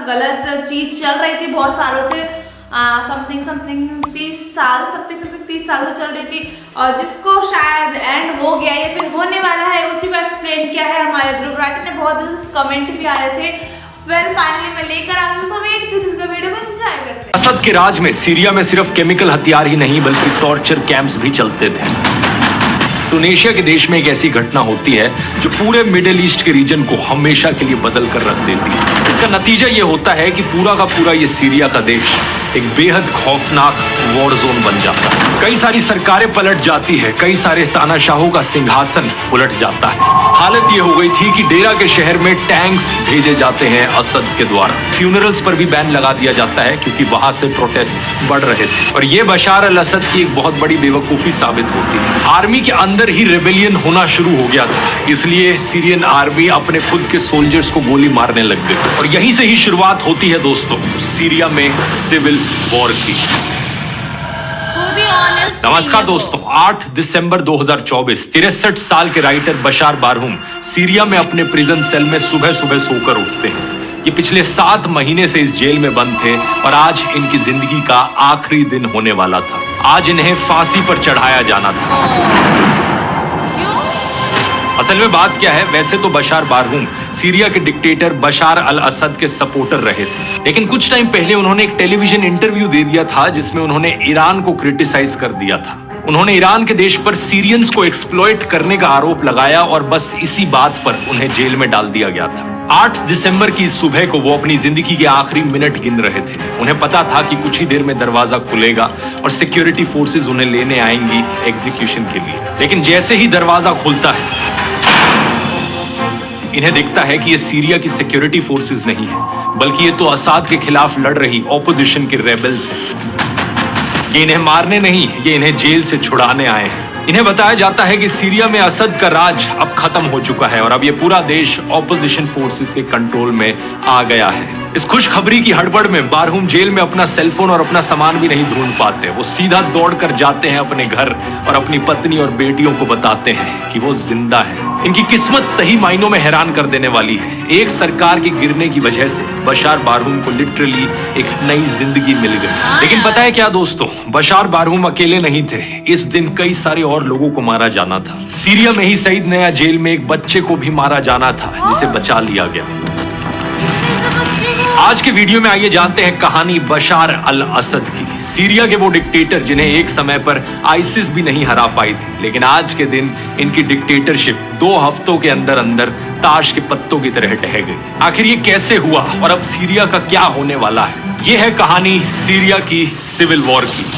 गलत चीज चल रही थी बहुत सालों से, समथिंग 30 साल से चल रही थी, और जिसको शायद एंड हो गया या फिर होने वाला है, उसी को एक्सप्लेन किया है हमारे ध्रुव राठी ने। बहुत दिन से कमेंट भी आ रहे थे। वेल फाइनली मैं लेकर आ गई, सो वेट कीजिए, इसका वीडियो को एंजॉय करते हैं। असद के राज में सीरिया में सिर्फ केमिकल हथियार ही नहीं बल्कि टॉर्चर कैंप्स भी चलते थे। टूनेशिया के देश में एक ऐसी घटना होती है जो पूरे मिडिल ईस्ट के रीजन को हमेशा के लिए बदल कर रख देती है। इसका नतीजा ये होता है कि पूरा का पूरा ये सीरिया का देश एक बेहद खौफनाक वॉर जोन बन जाता है। कई सारी सरकारें पलट जाती है, कई सारे तानाशाहों का सिंहासन उलट जाता है। हालत ये हो गई थी कि डेरा के शहर में टैंक्स भेजे जाते हैं असद के द्वारा। फ्यूनरल्स पर भी बैन लगा दिया जाता है क्योंकि वहां से प्रोटेस्ट बढ़ रहे थे, और ये बशार अल असद की एक बहुत बड़ी बेवकूफी साबित होती है। आर्मी के अंदर ही रेबेलियन होना शुरू हो गया था, इसलिए सीरियन आर्मी अपने खुद के सोल्जर्स को गोली मारने लग गई, और यहीं से ही शुरुआत होती है दोस्तों सीरिया में सिविल वॉर की। नमस्कार दोस्तों, 8 दिसंबर 2024 63 साल के राइटर बशार बारहूम सीरिया में अपने प्रिजन सेल में सुबह सुबह सोकर उठते हैं। ये पिछले 7 महीने से इस जेल में बंद थे और आज इनकी जिंदगी का आखिरी दिन होने वाला था। आज इन्हें फांसी पर चढ़ाया जाना था। असल में बात क्या है, वैसे तो बशार बारहूम सीरिया के डिक्टेटर बशार अल असद के सपोर्टर रहे थे, लेकिन कुछ टाइम पहले उन्होंने एक टेलीविजन इंटरव्यू दे दिया था जिसमें उन्होंने ईरान को क्रिटिसाइज कर दिया था। उन्होंने ईरान के देश पर सीरियंस को एक्सप्लॉइट करने का आरोप लगाया और बस इसी बात पर उन्हें जेल में डाल दिया गया था। 8 दिसंबर की सुबह को वो अपनी जिंदगी के आखिरी मिनट गिन रहे थे। उन्हें पता था कि कुछ ही देर में दरवाजा खुलेगा और सिक्योरिटी फोर्सेस उन्हें लेने आएंगी एग्जीक्यूशन के लिए। लेकिन जैसे ही दरवाजा खुलता है, इन्हें दिखता है कि ये सीरिया की सिक्योरिटी फोर्सेस नहीं है, बल्कि ये तो असद के खिलाफ लड़ रही ऑपोजिशन के रेबल्स हैं। ये इन्हें मारने नहीं, ये इन्हें जेल से छुड़ाने आए हैं। इन्हें बताया जाता है कि सीरिया में असद का राज अब खत्म हो चुका है और अब ये पूरा देश ऑपोजिशन फोर्सेस के कंट्रोल में आ गया है। इस खुशखबरी की हड़बड़ में बारहूम जेल में अपना सेलफोन और अपना सामान भी नहीं ढूंढ पाते। वो सीधा दौड़ कर जाते हैं अपने घर और अपनी पत्नी और बेटियों को बताते हैं कि वो जिंदा है। इनकी किस्मत सही मायनों में हैरान कर देने वाली है। एक सरकार के गिरने की वजह से बशार बारहूम को लिटरली एक नई जिंदगी मिल गई। लेकिन पता है क्या दोस्तों, बशार बारहूम अकेले नहीं थे। इस दिन कई सारे और लोगों को मारा जाना था। सीरिया में ही सईद नया जेल में एक बच्चे को भी मारा जाना था जिसे बचा लिया गया। आज के वीडियो में आइए जानते हैं कहानी बशार अल असद की। सीरिया के वो डिक्टेटर जिन्हें एक समय पर आईसिस भी नहीं हरा पाई थी, लेकिन आज के दिन इनकी डिक्टेटरशिप 2 हफ्तों के अंदर अंदर ताश के पत्तों की तरह ढह गई। आखिर ये कैसे हुआ और अब सीरिया का क्या होने वाला है, ये है कहानी सीरिया की सिविल वॉर की।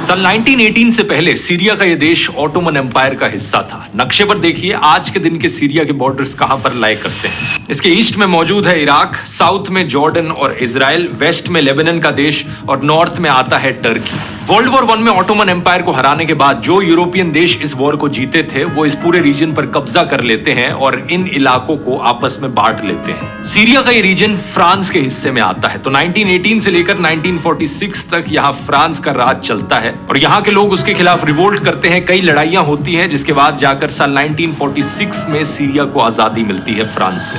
सन 1918 से पहले सीरिया का यह देश ऑटोमन एम्पायर का हिस्सा था। नक्शे पर देखिए आज के दिन के सीरिया के बॉर्डर्स कहां पर लाया करते हैं। इसके ईस्ट में मौजूद है इराक, साउथ में जॉर्डन और इजराइल, वेस्ट में लेबनान का देश और नॉर्थ में आता है टर्की। वर्ल्ड वॉर 1 में ऑटोमन एम्पायर को हराने के बाद जो यूरोपियन देश इस वॉर को जीते थे वो इस पूरे रीजन पर कब्जा कर लेते हैं और इन इलाकों को आपस में बांट लेते हैं। सीरिया का ये रीजन फ्रांस के हिस्से में आता है, तो 1918 से लेकर 1946 तक यहाँ फ्रांस का राज चलता है और यहाँ के लोग उसके खिलाफ रिवोल्ट करते हैं। कई लड़ाइयां होती हैं जिसके बाद जाकर साल 1946 में सीरिया को आजादी मिलती है फ्रांस से।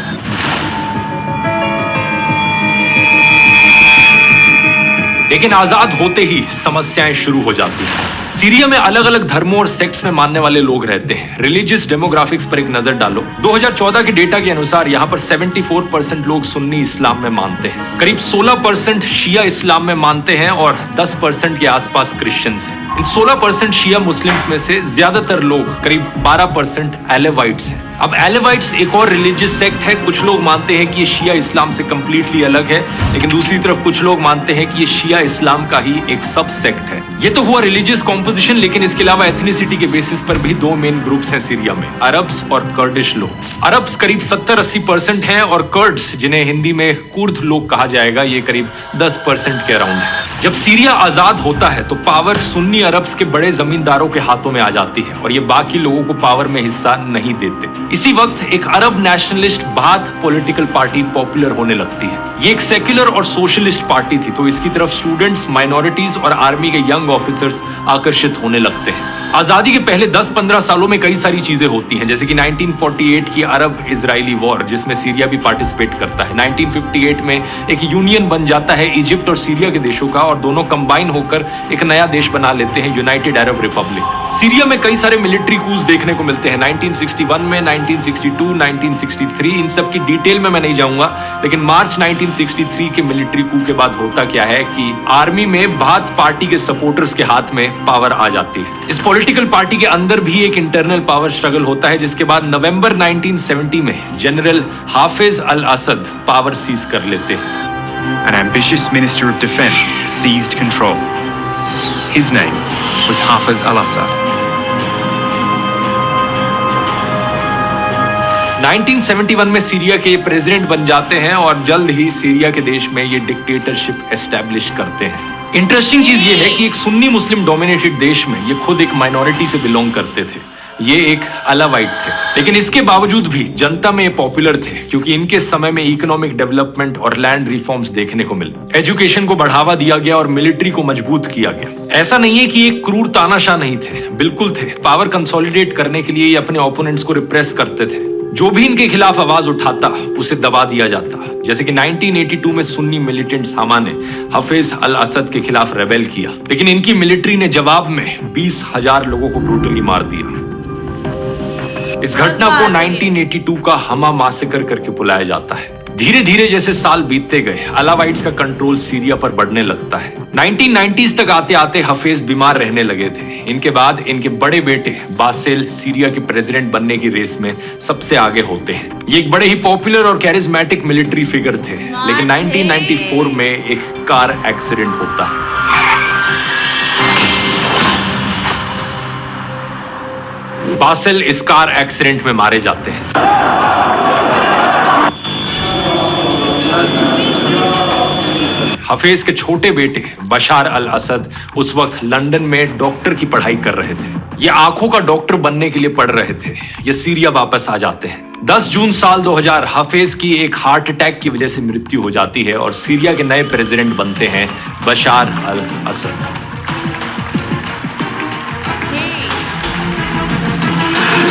लेकिन आजाद होते ही समस्याएं शुरू हो जाती हैं। सीरिया में अलग अलग धर्मों और सेक्ट्स में मानने वाले लोग रहते हैं। रिलीजियस डेमोग्राफिक्स पर एक नजर डालो। 2014 के डेटा के अनुसार यहाँ पर 74% लोग सुन्नी इस्लाम में मानते हैं, करीब 16% शिया इस्लाम में मानते हैं और 10% के आसपास क्रिश्चियंस हैं। इन 16% शिया मुस्लिम्स में से ज्यादातर लोग, करीब 12% एलेवाइट्स हैं। अब एलेवाइट्स एक और रिलीजियस सेक्ट है। कुछ लोग मानते हैं कि ये शिया इस्लाम से कंप्लीटली अलग है, लेकिन दूसरी तरफ कुछ लोग मानते हैं कि ये शिया इस्लाम का ही एक सब सेक्ट है। ये तो हुआ रिलीजियस कॉम्पोजिशन, लेकिन इसके अलावा एथनिसिटी के बेसिस पर भी 2 मेन ग्रुप्स हैं सीरिया में, अरब्स और कर्डिश लोग। अरब्स करीब 70-80% हैं और कर्ड्स, जिन्हें हिंदी में कुर्द लोग कहा जाएगा, ये करीब 10% के अराउंड है। जब सीरिया आजाद होता है तो पावर सुन्नी अरब्स के बड़े जमींदारों के हाथों में आ जाती है और ये बाकी लोगों को पावर में हिस्सा नहीं देते। इसी वक्त एक अरब nationalist Baath political party popular होने लगती है। ये एक सेक्युलर और सोशलिस्ट पार्टी थी, तो इसकी तरफ स्टूडेंट्स, माइनॉरिटीज और आर्मी के यंग ऑफिसर्स आकर्षित होने लगते हैं। आजादी के पहले 10-15 सालों में कई सारी चीजें होती हैं, जैसे कि 1948 की अरब इजरायली वॉर, जिसमें सीरिया भी पार्टिसिपेट करता है। 1958 में एक यूनियन बन जाता है इजिप्ट और सीरिया के देशों का, और दोनों कंबाइन होकर एक नया देश बना लेते हैं, यूनाइटेड अरब रिपब्लिक। सीरिया में कई सारे मिलिट्री कूज देखने को मिलते हैं 1961 में, 1962, 1963। इन सब की डिटेल में मैं नहीं जाऊंगा, लेकिन मार्च 1963 के मिलिट्री कू के बाद होता क्या है कि आर्मी में बाथ पार्टी के सपोर्टर्स के हाथ में पावर आ जाती है। इस पॉलिटिकल पार्टी के अंदर भी एक इंटरनल पावर स्ट्रगल होता है, जिसके बाद नवंबर 1970 में जनरल हाफिज अल असद पावर सीज कर लेते हैं। An ambitious minister of defense seized control. His name was Hafiz al-Assad. 1971 में सीरिया के प्रेसिडेंट बन जाते हैं और जल्द ही सीरिया के देश में ये डिक्टेटरशिप एस्टैब्लिश करते हैं। इंटरेस्टिंग चीज ये है कि एक सुन्नी मुस्लिम डोमिनेटेड देश में ये खुद एक माइनॉरिटी से बिलोंग करते थे। ये एक अलावाइट थे, लेकिन इसके बावजूद भी जनता में पॉपुलर थे, क्योंकि इनके समय में इकोनॉमिक डेवलपमेंट और लैंड रिफॉर्म्स देखने को मिले। एजुकेशन को बढ़ावा दिया गया और मिलिट्री को मजबूत किया गया। ऐसा नहीं है कि ये क्रूर तानाशाह नहीं थे, बिल्कुल थे। पावर कंसोलिडेट करने के लिए ये अपने ओपोनेंट्स को रिप्रेस करते थे। जो भी इनके खिलाफ आवाज उठाता उसे दबा दिया जाता। जैसे कि 1982 में सुन्नी मिलिटेंट हामा ने हाफिज अल असद के खिलाफ रेबेल किया, लेकिन इनकी मिलिट्री ने जवाब में 20,000 लोगों को ब्रूटली मार दिया। इस घटना को 1982 का हमा मासेकर करके बुलाया जाता है। धीरे धीरे जैसे साल बीतते गए, अलावाइट्स का कंट्रोल सीरिया पर बढ़ने लगता है। 1990s तक आते आते हाफिज बीमार रहने लगे थे। इनके बाद इनके बड़े बेटे बासिल सीरिया के प्रेसिडेंट बनने की रेस में सबसे आगे होते हैं। ये एक बड़े ही पॉपुलर और कैरिज्मेटिक मिलिट्री फिगर थे, लेकिन 1994 में एक कार एक्सीडेंट होता है। बासिल इस कार एक्सीडेंट में मारे जाते हैं। हाफिज के छोटे बेटे बशार अल असद उस वक्त लंदन में डॉक्टर की पढ़ाई कर रहे थे। ये आंखों का डॉक्टर बनने के लिए पढ़ रहे थे। ये सीरिया वापस आ जाते हैं। 10 जून साल 2000 हाफिज की एक हार्ट अटैक की वजह से मृत्यु हो जाती है और सीरिया के नए प्रेसिडेंट बनते हैं बशार अल असद।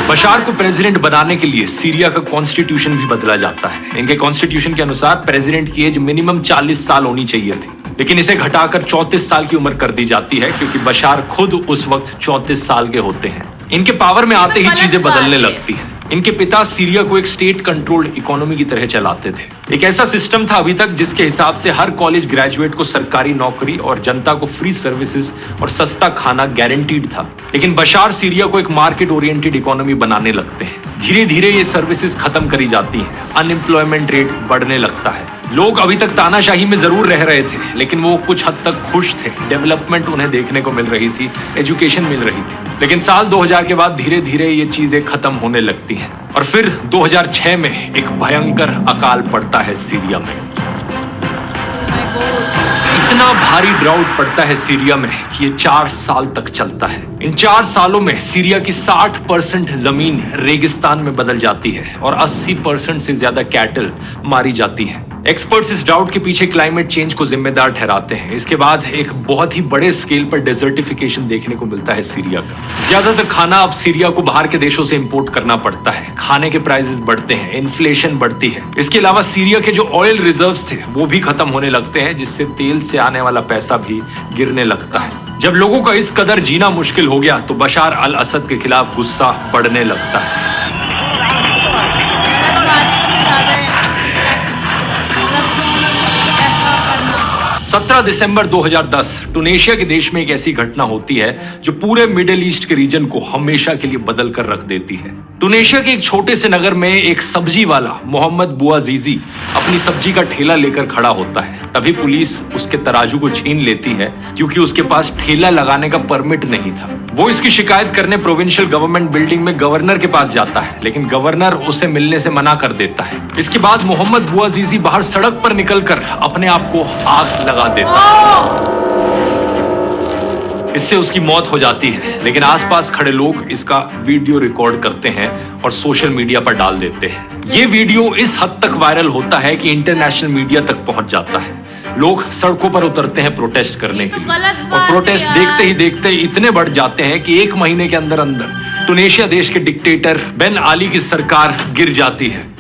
बशार को प्रेसिडेंट बनाने के लिए सीरिया का कॉन्स्टिट्यूशन भी बदला जाता है। इनके कॉन्स्टिट्यूशन के अनुसार प्रेसिडेंट की एज मिनिमम 40 साल होनी चाहिए थी, लेकिन इसे घटाकर 34 साल की उम्र कर दी जाती है, क्योंकि बशार खुद उस वक्त 34 साल के होते हैं। इनके पावर में आते ही चीजें बदलने लगती हैं। इनके पिता सीरिया को एक स्टेट कंट्रोल्ड इकोनॉमी की तरह चलाते थे। एक ऐसा सिस्टम था अभी तक जिसके हिसाब से हर कॉलेज ग्रेजुएट को सरकारी नौकरी और जनता को फ्री सर्विसेज और सस्ता खाना गारंटीड था। लेकिन बशार सीरिया को एक मार्केट ओरिएंटेड इकोनॉमी बनाने लगते हैं। धीरे धीरे ये सर्विसेज खत्म करी जाती हैं। अनएम्प्लॉयमेंट रेट बढ़ने लगता है। लोग अभी तक तानाशाही में जरूर रह रहे थे, लेकिन वो कुछ हद तक खुश थे। डेवलपमेंट उन्हें देखने को मिल रही थी, एजुकेशन मिल रही थी। लेकिन साल 2000 के बाद धीरे धीरे ये चीजें खत्म होने लगती हैं और फिर 2006 में एक भयंकर अकाल पड़ता है सीरिया में। इतना भारी ड्राउट पड़ता है सीरिया में कि ये 4 साल तक चलता है। इन 4 सालों में सीरिया की 60% जमीन रेगिस्तान में बदल जाती है और 80% से ज्यादा कैटल मारी जाती है। एक्सपर्ट्स इस ड्राउट के पीछे क्लाइमेट चेंज को जिम्मेदार ठहराते हैं। इसके बाद एक बहुत ही बड़े स्केल पर डेजर्टिफिकेशन देखने को मिलता है सीरिया का। ज्यादातर खाना अब सीरिया को बाहर के देशों से इंपोर्ट करना पड़ता है। खाने के प्राइसेस बढ़ते हैं, इन्फ्लेशन बढ़ती है। इसके अलावा सीरिया के जो ऑयल रिजर्व्स थे वो भी खत्म होने लगते हैं, जिससे तेल से आने वाला पैसा भी गिरने लगता है। जब लोगों का इस कदर जीना मुश्किल हो गया तो बशार अल असद के खिलाफ गुस्सा बढ़ने लगता है। 17 दिसंबर 2010 टूनेशिया के देश में एक ऐसी घटना होती है जो पूरे मिडिल ईस्ट के रीजन को हमेशा के लिए बदल कर रख देती है। टूनेशिया के एक छोटे से नगर में एक सब्जी वाला मोहम्मद बुआजीजी अपनी सब्जी का ठेला लेकर खड़ा होता है। तभी पुलिस उसके तराजू को छीन लेती है, क्योंकि उसके पास ठेला लगाने का परमिट नहीं था। वो इसकी शिकायत करने प्रोविंशियल गवर्नमेंट बिल्डिंग में गवर्नर के पास जाता है, लेकिन गवर्नर उसे मिलने से मना कर देता है। इसके बाद मोहम्मद बुआजीजी बाहर सड़क पर निकलकर अपने आप को आग लगा देता है। इससे उसकी मौत हो जाती है, लेकिन आसपास खड़े लोग इसका वीडियो रिकॉर्ड करते हैं और सोशल मीडिया पर डाल देते हैं। ये वीडियो इस हद तक वायरल होता है कि इंटरनेशनल मीडिया तक पहुंच जाता है। लोग सड़कों पर उतरते हैं प्रोटेस्ट करने के लिए, और प्रोटेस्ट देखते ही देखते इतने बढ़ जाते हैं कि 1 महीने के अंदर अंदर टूनेशिया देश के डिक्टेटर बेन आली की सरकार गिर जाती है।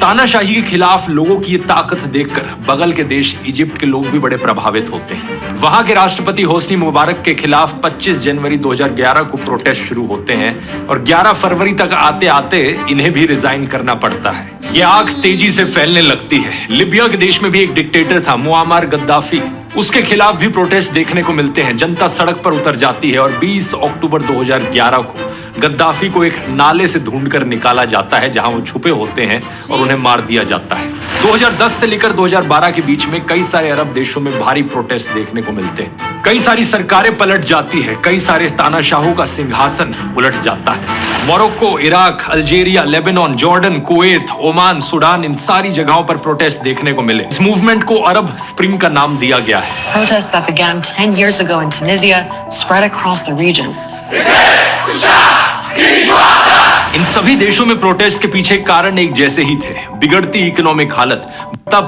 तानाशाही के खिलाफ लोगों की ये ताकत देखकर बगल के देश इजिप्ट के लोग भी बड़े प्रभावित होते हैं। वहां के राष्ट्रपति होस्नी मुबारक के खिलाफ 25 जनवरी 2011 को प्रोटेस्ट शुरू होते हैं और 11 फरवरी तक आते आते इन्हें भी रिजाइन करना पड़ता है। ये आग तेजी से फैलने लगती है। लिबिया के देश में भी एक डिक्टेटर था, मुआम्मर गद्दाफी, उसके खिलाफ भी प्रोटेस्ट देखने को मिलते हैं। जनता सड़क पर उतर जाती है और 20 अक्टूबर 2011 को गद्दाफी को एक नाले से ढूंढकर निकाला जाता है जहां वो छुपे होते हैं और उन्हें मार दिया जाता है। 2010 से लेकर 2012 के बीच में कई सारे अरब देशों में भारी प्रोटेस्ट देखने को मिलते हैं। कई सारी सरकारें पलट जाती है, कई सारे तानाशाहों का सिंहासन उलट जाता है। Morocco, Iraq, Algeria, Lebanon, Jordan, Kuwait, Oman, Sudan, इन सारी जगहों पर प्रोटेस्ट देखने को मिले। इस मूवमेंट को अरब स्प्रिंग का नाम दिया गया है। Protests that began 10 years ago in Tunisia spread across the region. इन सभी देशों में प्रोटेस्ट के पीछे कारण एक जैसे ही थे, बिगड़ती इकोनॉमिक हालत,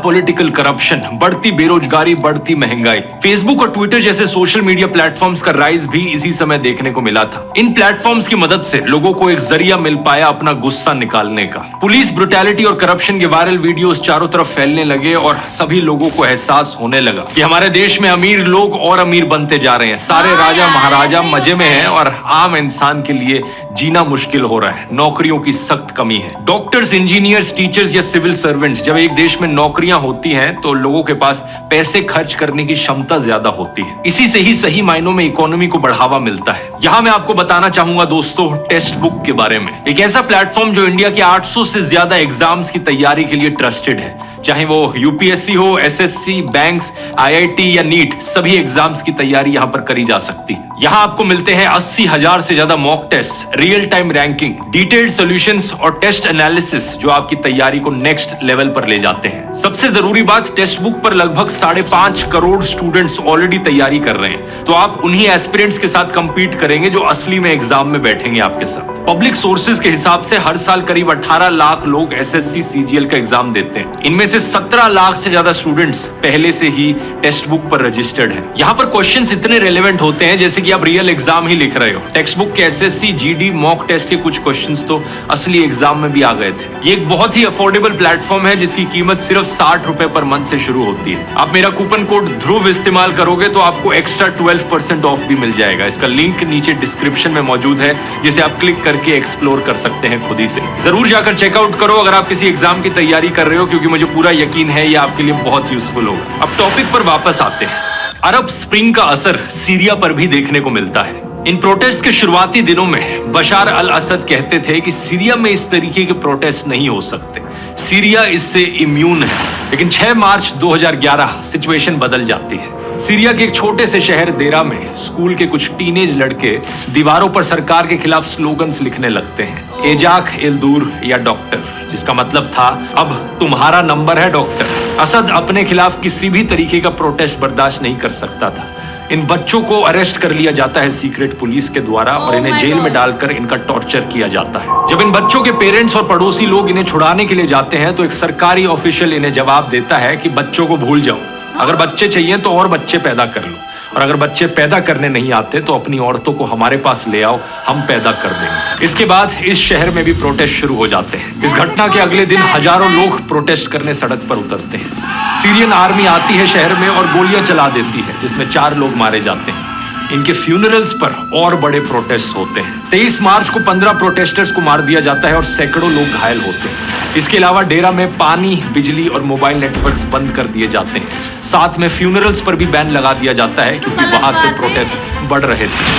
पॉलिटिकल करप्शन, बढ़ती बेरोजगारी, बढ़ती महंगाई। फेसबुक और ट्विटर जैसे सोशल मीडिया प्लेटफॉर्म्स का राइज भी इसी समय देखने को मिला था। इन प्लेटफॉर्म्स की मदद से लोगों को एक जरिया मिल पाया अपना गुस्सा निकालने का। पुलिस ब्रुटैलिटी और करप्शन के वायरल वीडियोस चारों तरफ फैलने लगे और सभी लोगों को एहसास होने लगा कि हमारे देश में अमीर लोग और अमीर बनते जा रहे हैं। सारे राजा महाराजा मजे में हैं और आम इंसान के लिए जीना मुश्किल हो रहा है। नौकरियों की सख्त कमी है। डॉक्टर्स, इंजीनियर्स, टीचर्स या सिविल सर्वेंट्स, जब एक देश में नौकरियां होती हैं तो लोगों के पास पैसे खर्च करने की क्षमता ज्यादा होती है। इसी से ही सही मायनों में इकोनॉमी को बढ़ावा मिलता है। यहाँ मैं आपको बताना चाहूंगा दोस्तों टेक्स्ट बुक के बारे में। एक ऐसा प्लेटफॉर्म जो इंडिया के 800 से ज्यादा एग्जाम्स की तैयारी के लिए ट्रस्टेड है, चाहे वो यूपीएससी हो, एसएससी, बैंक्स, आईआईटी या नीट, सभी एग्जाम्स की तैयारी यहाँ पर करी जा सकती है। यहाँ आपको मिलते हैं 80,000 से ज्यादा mock test, real time ranking, detailed solutions और टेस्ट एनालिसिस जो आपकी तैयारी को नेक्स्ट लेवल पर ले जाते हैं। सबसे जरूरी बात, टेक्स्ट बुक पर लगभग 5.5 करोड़ स्टूडेंट्स ऑलरेडी तैयारी कर रहे हैं, तो आप उन्हीं एस्पिरेंट्स के साथ कंपीट करेंगे जो असली में एग्जाम में बैठेंगे आपके साथ। पब्लिक सोर्सेज के हिसाब से हर साल करीब 18 लाख लोग एसएससी सीजीएल का एग्जाम देते हैं। इनमें से 17 लाख से ज्यादा स्टूडेंट्स पहले से ही टेक्स्ट बुक पर रजिस्टर्ड हैं। यहाँ पर क्वेश्चंस इतने रेलेवेंट होते हैं जैसे कि आप रियल एग्जाम ही लिख रहे हो। टेक्स्ट बुक के एसएससी, जीडी, मॉक टेस्ट के कुछ क्वेश्चंस तो असली एग्जाम में भी आ गए थे। ये एक बहुत ही अफोर्डेबल प्लेटफॉर्म है जिसकी कीमत सिर्फ 60 रुपए पर मंथ से शुरू होती है। आप मेरा कूपन कोड ध्रुव इस्तेमाल करोगे तो आपको एक्स्ट्रा 12% ऑफ भी मिल जाएगा। इसका लिंक नीचे डिस्क्रिप्शन में मौजूद है, जिसे आप क्लिक करके एक्सप्लोर कर सकते हैं खुद ही से। जरूर जाकर चेकआउट करो अगर आप किसी एग्जाम की तैयारी कर रहे हो, क्योंकि मुझे पूरा यकीन है ये आपके लिए बहुत यूजफुल होगा। अब टॉपिक पर वापस आते हैं। अरब स्प्रिंग का असर सीरिया पर भी देखने को मिलता है। इन प्रोटेस्ट के शुरुआती दिनों में बशार अल असद कहते थे कि सीरिया में इस तरीके के प्रोटेस्ट नहीं हो सकते, सीरिया इससे इम्यून है। लेकिन 6 मार्च 2011 सिचुएशन बदल जाती है। सीरिया के एक छोटे से शहर देरा में स्कूल के कुछ टीनेज लड़के दीवारों पर सरकार के खिलाफ स्लोगन्स लिखने लगते हैं, एजाक एल्दूर या डॉक्टर, जिसका मतलब था अब तुम्हारा नंबर है डॉक्टर। असद अपने खिलाफ किसी भी तरीके का प्रोटेस्ट बर्दाश्त नहीं कर सकता था। इन बच्चों को अरेस्ट कर लिया जाता है सीक्रेट पुलिस के द्वारा और इन्हें जेल में डालकर इनका टॉर्चर किया जाता है। जब इन बच्चों के पेरेंट्स और पड़ोसी लोग इन्हें छुड़ाने के लिए जाते हैं तो एक सरकारी ऑफिशियल इन्हें जवाब देता है कि बच्चों को भूल जाओ, अगर बच्चे चाहिए तो और बच्चे पैदा कर लो, और अगर बच्चे पैदा करने नहीं आते तो अपनी औरतों को हमारे पास ले आओ, हम पैदा कर देंगे। इसके बाद इस शहर में भी प्रोटेस्ट शुरू हो जाते हैं। इस घटना के अगले दिन हजारों लोग प्रोटेस्ट करने सड़क पर उतरते हैं। सीरियन आर्मी आती है शहर में और गोलियां चला देती है, जिसमें 4 लोग मारे जाते हैं। इनके फ्यूनरल्स पर और बड़े प्रोटेस्ट होते हैं। 23 मार्च को 15 प्रोटेस्टर्स को मार दिया जाता है और सैकड़ों लोग घायल होते हैं। इसके अलावा डेरा में पानी, बिजली और मोबाइल नेटवर्क्स बंद कर दिए जाते हैं। साथ में फ्यूनरल्स पर भी बैन लगा दिया जाता है क्योंकि वहां से प्रोटेस्ट बढ़ रहे थे।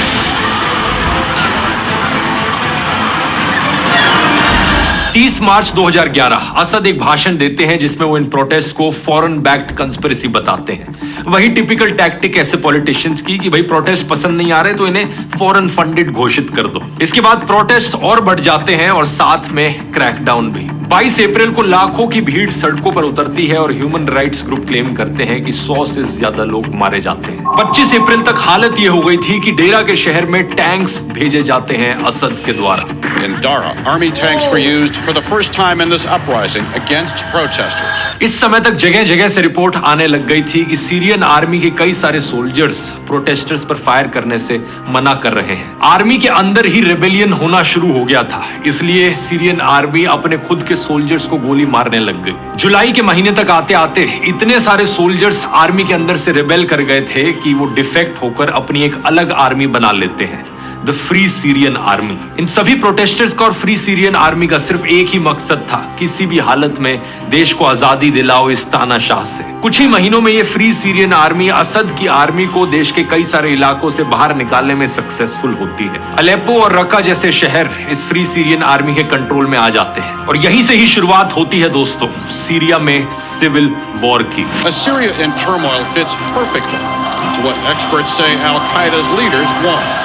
30 मार्च 2011 असद एक भाषण देते हैं जिसमें वो इन प्रोटेस्ट को फॉरेन बैक्ड कंस्पिरेसी बताते हैं। वही टिपिकल टैक्टिक ऐसे पॉलिटिशियंस की कि भाई प्रोटेस्ट पसंद नहीं आ रहे तो इन्हें फॉरेन फंडेड घोषित कर दो। इसके बाद प्रोटेस्ट और बढ़ जाते हैं और साथ में क्रैकडाउन भी। 22 अप्रैल को लाखों की भीड़ सड़कों पर उतरती है और ह्यूमन राइट्स ग्रुप क्लेम करते हैं कि 100 से ज्यादा लोग मारे जाते हैं। 25 अप्रैल तक हालत यह हो गई थी कि डेरा के शहर में टैंक्स भेजे जाते हैं असद के द्वारा। In Dara, army tanks were used for the first time in this uprising against protesters. इस समय तक जगह जगह से रिपोर्ट आने लग गई थी कि सीरियन आर्मी के कई सारे सोल्जर्स प्रोटेस्टर्स पर फायर करने से मना कर रहे हैं। आर्मी के अंदर ही रेबेलियन होना शुरू हो गया था, इसलिए सीरियन आर्मी अपने खुद के सोल्जर्स को गोली मारने लग गई। जुलाई के महीने तक आते आते इतने सारे सोल्जर्स आर्मी के अंदर से रेबेल कर गए थे कि वो डिफेक्ट होकर अपनी एक अलग आर्मी बना लेते हैं, द फ्री सीरियन आर्मी। इन सभी प्रोटेस्टर्स का और फ्री सीरियन आर्मी का सिर्फ एक ही मकसद था, किसी भी हालत में देश को आजादी दिलाओ इस तानाशाह से। कुछ ही महीनों में ये फ्री सीरियन आर्मी असद की आर्मी को देश के कई सारे इलाकों से बाहर निकालने में सक्सेसफुल होती है। अलेप्पो और रक्का जैसे शहर इस फ्री सीरियन आर्मी के कंट्रोल में आ जाते हैं और यहीं से ही शुरुआत होती है दोस्तों सीरिया में सिविल वॉर की। Assyria in turmoil fits perfectly to what experts say Al-Qaeda's leaders want.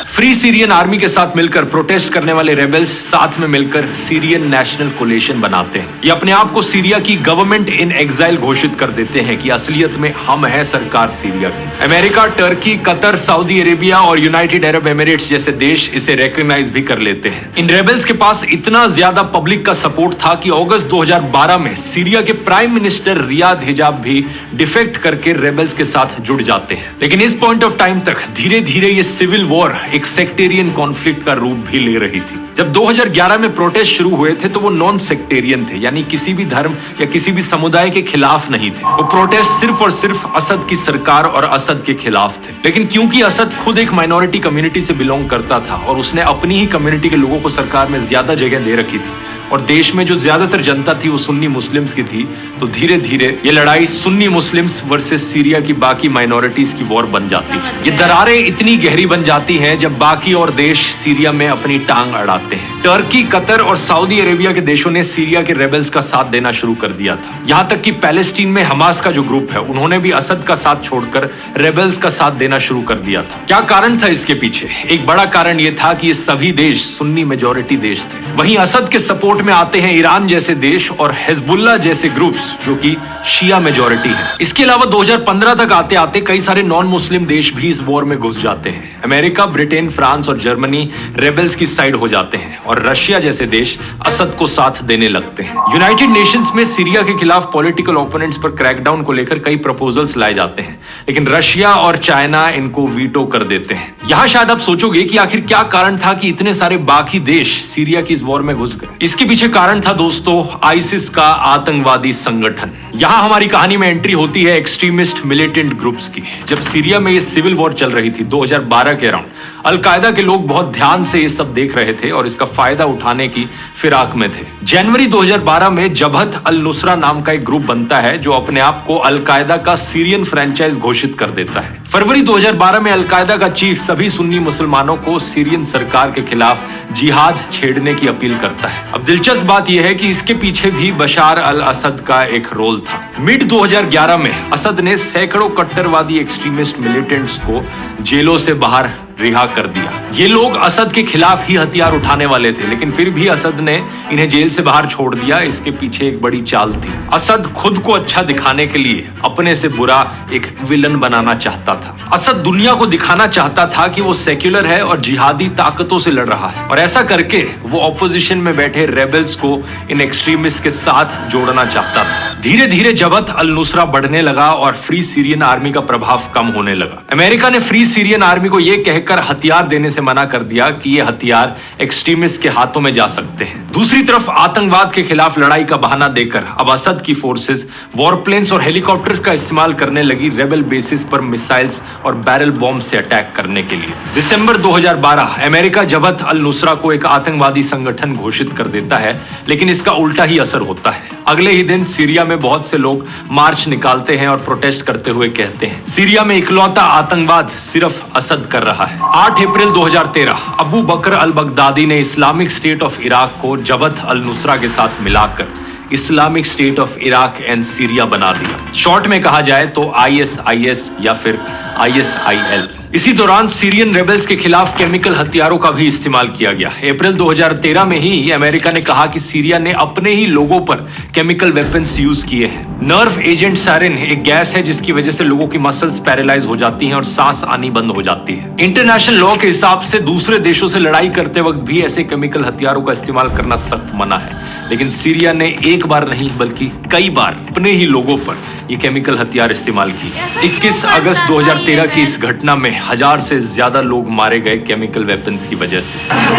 Free Syrian army के साथ मिलकर प्रोटेस्ट करने वाले रेबल्स साथ में मिलकर सीरियन नेशनल कोलिशन बनाते हैं। ये अपने आप को सीरिया की गवर्नमेंट इन एग्जाइल घोषित कर देते हैं कि असलियत में हम हैं सरकार सीरिया की। America, Turkey, Qatar, Saudi Arabia और यूनाइटेड अरब एमिरेट्स जैसे देश इसे रिकॉग्नाइज भी कर लेते हैं। इन रेबल्स के पास इतना ज्यादा पब्लिक का सपोर्ट था कि अगस्त 2012 में सीरिया के प्राइम मिनिस्टर रियाद हिजाब भी डिफेक्ट करके रेबल्स के साथ जुड़ जाते हैं। लेकिन इस पॉइंट ऑफ टाइम तक धीरे धीरे ये सिविल वॉर एक सेक्टेरियन कॉन्फ्लिक्ट का रूप भी ले रही थी। जब 2011 में प्रोटेस्ट शुरू हुए थे तो वो नॉन सेक्टेरियन थे, यानी किसी भी धर्म या किसी भी समुदाय के खिलाफ नहीं थे। वो प्रोटेस्ट सिर्फ और सिर्फ असद की सरकार और असद के खिलाफ थे। लेकिन क्योंकि असद खुद एक माइनॉरिटी कम्युनिटी से बिलोंग करता था और उसने अपनी ही कम्युनिटी के लोगों को सरकार में ज्यादा जगह दे रखी थी और देश में जो ज्यादातर जनता थी वो सुन्नी मुस्लिम्स की थी, तो धीरे धीरे ये लड़ाई सुन्नी मुस्लिम्स वर्सेस सीरिया की बाकी माइनॉरिटीज की वॉर बन जाती है। ये दरारें इतनी गहरी बन जाती हैं जब बाकी और देश सीरिया में अपनी टांग अड़ाते हैं। टर्की, कतर और सऊदी अरेबिया के देशों ने सीरिया के रेबल्स का साथ देना शुरू कर दिया था। यहाँ तक कि पैलेस्टीन में हमास का जो ग्रुप है उन्होंने भी असद का साथ छोड़कर रेबल्स का साथ देना शुरू कर दिया था। क्या कारण था इसके पीछे? एक बड़ा कारण ये था कि ये सभी देश सुन्नी मेजोरिटी देश थे। वहीं असद के सपोर्ट में आते हैं ईरान जैसे देश और हिजबुल्लाह जैसे ग्रुप्स जो कि शिया मेजॉरिटी है। इसके अलावा 2015 तक आते आते कई सारे नॉन मुस्लिम देश भी इस वॉर में घुस जाते हैं। अमेरिका, ब्रिटेन, फ्रांस और जर्मनी रेबल्स की साइड हो जाते हैं और रशिया जैसे देश असद को साथ देने लगते हैं। यूनाइटेड नेशंस में सीरिया के खिलाफ पॉलिटिकल ओपोनेंट्स पर क्रैकडाउन को लेकर कई प्रपोजल्स लाए जाते हैं, लेकिन रशिया और चाइना इनको वीटो कर देते हैं। यहाँ शायद आप सोचोगे कि आखिर क्या कारण था कि इतने सारे बाकी देश सीरिया की इस वॉर में घुस गए। इसके पीछे कारण था दोस्तों आईसिस का आतंकवादी संगठन। यहाँ हमारी कहानी में एंट्री होती है एक्सट्रीमिस्ट मिलिटेंट ग्रुप्स की। जब सीरिया में ये सिविल वॉर चल रही थी 2012 के अराउंड, अलकायदा के लोग बहुत ध्यान से ये सब देख रहे थे और इसका फायदा उठाने की फिराक में थे। जनवरी 2012 में जबहत अल नुसरा नाम का एक ग्रुप बनता है जो अपने आप को अलकायदा का सीरियन फ्रेंचाइज घोषित कर देता है। फरवरी 2012 में अलकायदा का चीफ सभी सुन्नी मुसलमानों को सीरियन सरकार के खिलाफ जिहाद छेड़ने की अपील करता है। अब दिलचस्प बात यह है कि इसके पीछे भी बशार अल असद का एक रोल था। मिड 2011 में असद ने सैकड़ों कट्टरवादी एक्सट्रीमिस्ट मिलिटेंट्स को जेलों से बाहर रिहा कर दिया। ये लोग असद के खिलाफ ही हथियार उठाने वाले थे, लेकिन फिर भी असद ने इन्हें जेल से बाहर छोड़ दिया। इसके पीछे एक बड़ी चाल थी। असद खुद को अच्छा दिखाने के लिए अपने से बुरा एक विलन बनाना चाहता था। असद दुनिया को दिखाना चाहता था कि वो सेक्युलर है और जिहादी ताकतों से लड़ रहा है, और ऐसा करके वो ऑपोजिशन में बैठे रेबल्स को इन एक्सट्रीमिस्ट के साथ जोड़ना चाहता था। धीरे धीरे जबहत अल नुसरा बढ़ने लगा और फ्री सीरियन आर्मी का प्रभाव कम होने लगा। अमेरिका ने फ्री सीरियन आर्मी को यह कहकर हथियार देने से मना कर दिया कि ये हथियार एक्सट्रीमिस्ट के हाथों में जा सकते हैं। दूसरी तरफ आतंकवाद के खिलाफ लड़ाई का बहाना देकर अब असद की फोर्सेस वॉरप्लेन्स और हेलीकॉप्टर्स का इस्तेमाल करने लगी रेबल बेसिस पर मिसाइल्स और बैरल बॉम्ब से अटैक करने के लिए। दिसंबर 2012 अमेरिका जबहत अल नुसरा को एक आतंकवादी संगठन घोषित कर देता है, लेकिन इसका उल्टा ही असर होता है। अगले ही दिन सीरिया में बहुत से लोग मार्च निकालते हैं और प्रोटेस्ट करते हुए कहते हैं, सीरिया में इकलौता आतंकवाद सिर्फ असद कर रहा है। है। 8 अप्रैल 2013 अबू बकर अल बगदादी ने इस्लामिक स्टेट ऑफ इराक को जबत अल नुसरा के साथ मिलाकर Islamic state of Iraq and Syria बना दिया। शॉर्ट में कहा जाए तो ISIS या फिर ISIL। इसी दौरान सीरियन रेबल्स के खिलाफ केमिकल हथियारों का भी इस्तेमाल किया गया। अप्रैल 2013 में ही अमेरिका ने कहा कि सीरिया ने अपने ही लोगों पर केमिकल वेपन्स यूज किए हैं। नर्व एजेंट सारिन एक गैस है जिसकी वजह से लोगों की मसल्स पैरालाइज हो जाती हैं और सांस आनी बंद हो जाती है। इंटरनेशनल लॉ के हिसाब से दूसरे देशों से लड़ाई करते वक्त भी ऐसे केमिकल हथियारों का इस्तेमाल करना सख्त मना है, लेकिन सीरिया ने एक बार नहीं बल्कि कई बार अपने ही लोगों पर ये केमिकल हथियार इस्तेमाल किए। 21 अगस्त 2013 की इस घटना में 1000 से ज्यादा लोग मारे गए केमिकल वेपन्स की वजह से।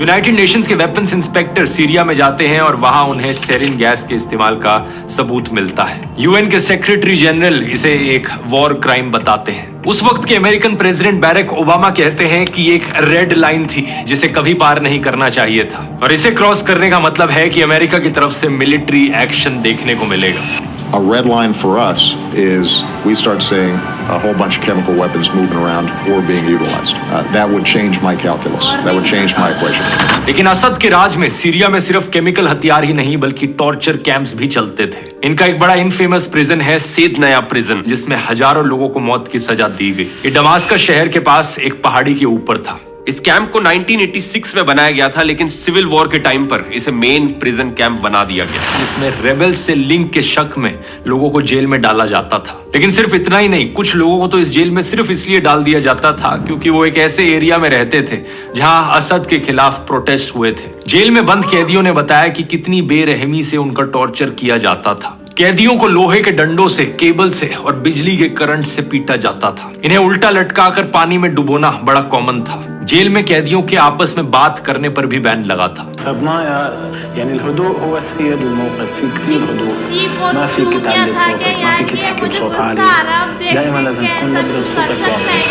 यूनाइटेड नेशंस के वेपन्स इंस्पेक्टर सीरिया में जाते हैं और वहां उन्हें सेरिन गैस के इस्तेमाल का सबूत मिलता है। यूएन के सेक्रेटरी जनरल इसे एक वॉर क्राइम बताते हैं। उस वक्त के अमेरिकन प्रेसिडेंट बैरक ओबामा कहते हैं कि एक रेड लाइन थी जिसे कभी पार नहीं करना चाहिए था, और इसे क्रॉस करने का मतलब है कि अमेरिका की तरफ से मिलिट्री एक्शन देखने को मिलेगा। A red line for us is we start seeing a whole bunch of chemical weapons moving around or being utilized. That would change my calculus. That would change my equation. लेकिन असद के राज में Syria में सिर्फ chemical हथियार ही नहीं बल्कि torture camps भी चलते थे। इनका एक बड़ा इनफेमस प्रिजन है सेद नया प्रिजन, जिसमें हजारों लोगों को मौत की सजा दी गई। ये दमास्कस शहर के पास एक पहाड़ी के ऊपर था। इस कैंप को 1986 में बनाया गया था, लेकिन सिविल वॉर के टाइम पर इसे मेन प्रिजन कैंप बना दिया गया। इसमें रेबल्स से लिंक के शक में लोगों को जेल में डाला जाता था। लेकिन सिर्फ इतना ही नहीं, कुछ लोगों को तो इस जेल में सिर्फ इसलिए डाल दिया जाता था क्योंकि वो एक ऐसे एरिया में रहते थे जहां असद के खिलाफ प्रोटेस्ट हुए थे। जेल में बंद कैदियों ने बताया कि कितनी बेरहमी से उनका टॉर्चर किया जाता था। कैदियों को लोहे के डंडों से, केबल से और बिजली के करंट से पीटा जाता था। इन्हें उल्टा लटकाकर पानी में डुबोना बड़ा कॉमन था। जेल में कैदियों के आपस में बात करने पर भी बैन लगा था।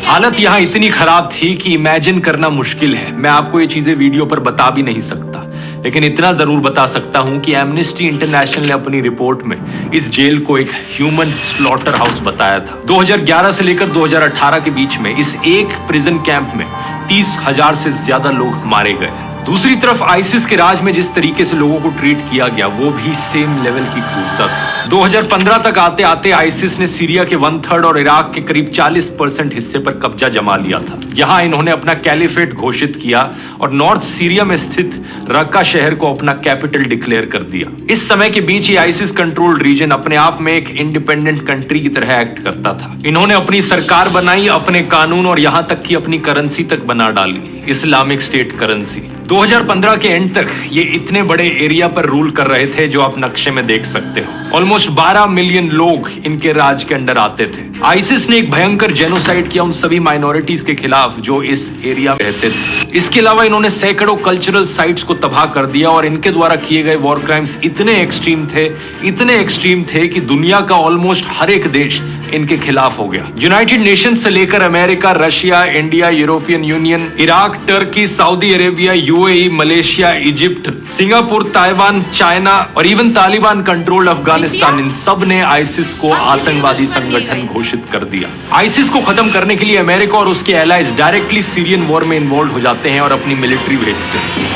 हालत यहाँ इतनी खराब थी कि इमेजिन करना मुश्किल है। मैं आपको ये चीजें वीडियो पर बता भी नहीं सकता, लेकिन इतना जरूर बता सकता हूं कि एमनेस्टी इंटरनेशनल ने अपनी रिपोर्ट में इस जेल को एक ह्यूमन स्लॉटर हाउस बताया था। 2011 से लेकर 2018 के बीच में इस एक प्रिजन कैंप में 30,000 से ज्यादा लोग मारे गए। दूसरी तरफ आईसिस के राज में जिस तरीके से लोगों को ट्रीट किया गया वो भी सेम लेवल की क्रूरता थी। 2015 तक आते आते आईसिस ने सीरिया के 1/3 और इराक के करीब 40% हिस्से पर कब्जा जमा लिया था। यहाँ इन्होंने अपना कैलिफेट घोषित किया और नॉर्थ सीरिया में स्थित रक्का शहर को अपना कैपिटल डिक्लेयर कर दिया। इस समय के बीच ही आईसिस कंट्रोल्ड रीजन अपने आप में एक इंडिपेंडेंट कंट्री की तरह एक्ट करता था। इन्होंने अपनी सरकार बनाई, अपने कानून और यहाँ तक कि अपनी करेंसी तक बना डाली, इस्लामिक स्टेट करेंसी। 2015 के एंड तक ये इतने बड़े एरिया पर रूल कर रहे थे जो आप नक्शे में देख सकते हो। ऑलमोस्ट 12 मिलियन लोग इनके राज के अंडर आते थे। आईसिस ने एक भयंकर जेनोसाइड किया उन सभी माइनॉरिटीज के खिलाफ जो इस एरिया में रहते थे। इसके अलावा इन्होंने सैकड़ों कल्चरल साइट्स को तबाह कर दिया और इनके द्वारा किए गए वॉर क्राइम्स इतने एक्सट्रीम थे कि दुनिया का ऑलमोस्ट हर एक देश इनके खिलाफ हो गया। यूनाइटेड नेशंस से लेकर America, Russia, India, European union, Iraq, Turkey, Saudi Arabia, UAE, Malaysia, Egypt, Singapore, Taiwan, China और इवन तालिबान कंट्रोल्ड अफगानिस्तान, इन सब ने आईसिस को आतंकवादी संगठन घोषित कर दिया। आईसिस को खत्म करने के लिए अमेरिका और उसके एलाइज डायरेक्टली सीरियन वॉर में इन्वॉल्व हो जाते हैं और अपनी मिलिट्री भेजते हैं।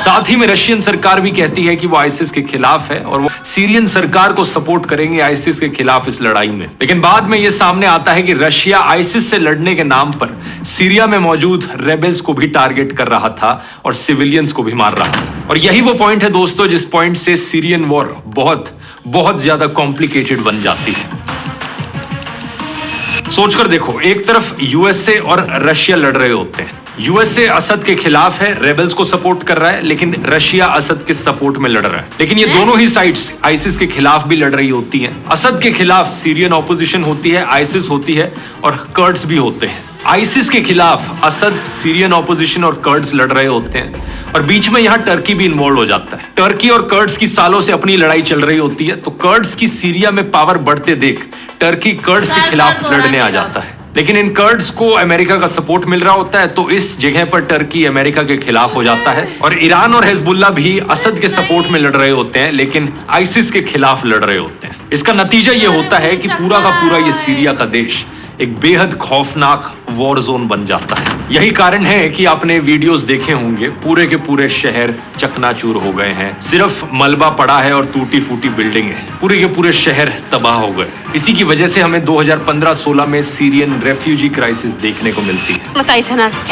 साथ ही में रशियन सरकार भी कहती है कि वो आईसिस के खिलाफ है और वो सीरियन सरकार को सपोर्ट करेंगे आईसिस के खिलाफ इस लड़ाई में। लेकिन बाद में ये सामने आता है कि रशिया आईसिस से लड़ने के नाम पर सीरिया में मौजूद रेबल्स को भी टारगेट कर रहा था और सिविलियंस को भी मार रहा था। और यही वो पॉइंट है दोस्तों जिस पॉइंट से सीरियन वॉर बहुत ज्यादा कॉम्प्लिकेटेड बन जाती है। सोचकर देखो, एक तरफ यूएसए और रशिया लड़ रहे होते हैं। यूएसए असद के खिलाफ है, रेबल्स को सपोर्ट कर रहा है, लेकिन रशिया असद के सपोर्ट में लड़ रहा है। लेकिन ये दोनों ही साइड्स आईसिस के खिलाफ भी लड़ रही होती हैं। असद के खिलाफ सीरियन ऑपोजिशन होती है, आईसिस होती है और कर्ड्स भी होते हैं। आईसिस के खिलाफ असद, सीरियन ऑपोजिशन और कर्ड्स लड़ रहे होते हैं और बीच में यहाँ टर्की भी इन्वॉल्व हो जाता है। टर्की और कर्ड्स की सालों से अपनी लड़ाई चल रही होती है, तो कर्ड्स की सीरिया में पावर बढ़ते देख टर्की कर्ड्स के खिलाफ लड़ने आ जाता है। लेकिन इन कर्ड्स को अमेरिका का सपोर्ट मिल रहा होता है, तो इस जगह पर टर्की अमेरिका के खिलाफ हो जाता है। और ईरान और हिजबुल्लाह भी असद के सपोर्ट में लड़ रहे होते हैं, लेकिन आइसिस के खिलाफ लड़ रहे होते हैं। इसका नतीजा ये होता है कि पूरा का पूरा ये सीरिया का देश एक बेहद खौफनाक वॉर जोन बन जाता है। यही कारण है कि आपने वीडियोस देखे होंगे, पूरे के पूरे शहर चकनाचूर हो गए हैं, सिर्फ मलबा पड़ा है और टूटी फूटी बिल्डिंग है, पूरे के पूरे शहर तबाह हो गए। इसी की वजह से हमें 2015-16 में सीरियन रेफ्यूजी क्राइसिस देखने को मिलती है।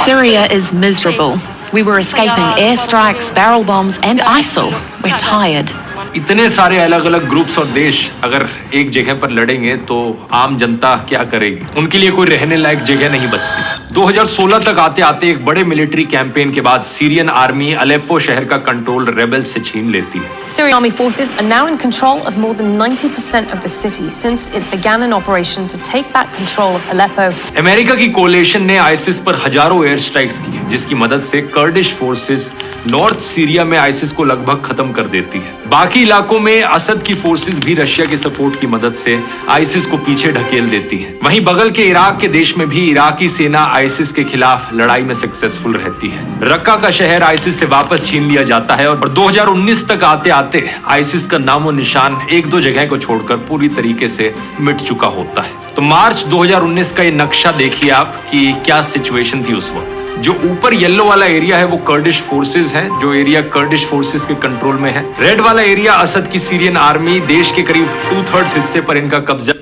Syria is miserable. We were escaping airstrikes, barrel bombs, and ISIL. We're tired. इतने सारे अलग अलग ग्रुप्स और देश अगर एक जगह पर लड़ेंगे तो आम जनता क्या करेगी? उनके लिए कोई रहने लायक जगह नहीं बचती। 2016 तक आते आते एक बड़े मिलिट्री कैंपेन के बाद सीरियन आर्मी अलेप्पो शहर का कंट्रोल रेबल्स से छीन लेती है। Syrian army forces are now in control of more than 90% of the city since it began an operation to take back control of Aleppo. America की कोalition ने आइसिस पर हजारों एयर स्ट्राइक्स की, जिसकी मदद से कर्डिश फोर्सेस नॉर्थ सीरिया में ISIS को लगभग खत्म कर देती है। बाकी इलाकों में असद की फोर्सेस भी रशिया के सपोर्ट की मदद से आइसिस को पीछे ढकेल देती है। वहीं बगल के इराक के देश में भी इराकी सेना आइसिस के खिलाफ लड़ाई में सक्सेसफुल रहती है। रक्का का शहर आइसिस से वापस छीन लिया जाता है और 2019 तक आते आते आइसिस का नामो निशान एक दो जगह को छोड़कर पूरी तरीके से मिट चुका होता है। तो मार्च 2019 का ये नक्शा देखिए आप कि क्या सिचुएशन थी उस वक्त। जो ऊपर येलो वाला एरिया है वो कर्डिश फोर्सेस हैं, जो एरिया कर्डिश फोर्सेस के कंट्रोल में है। रेड वाला एरिया असद की सीरियन आर्मी, देश के करीब 2/3 हिस्से पर इनका कब्जा।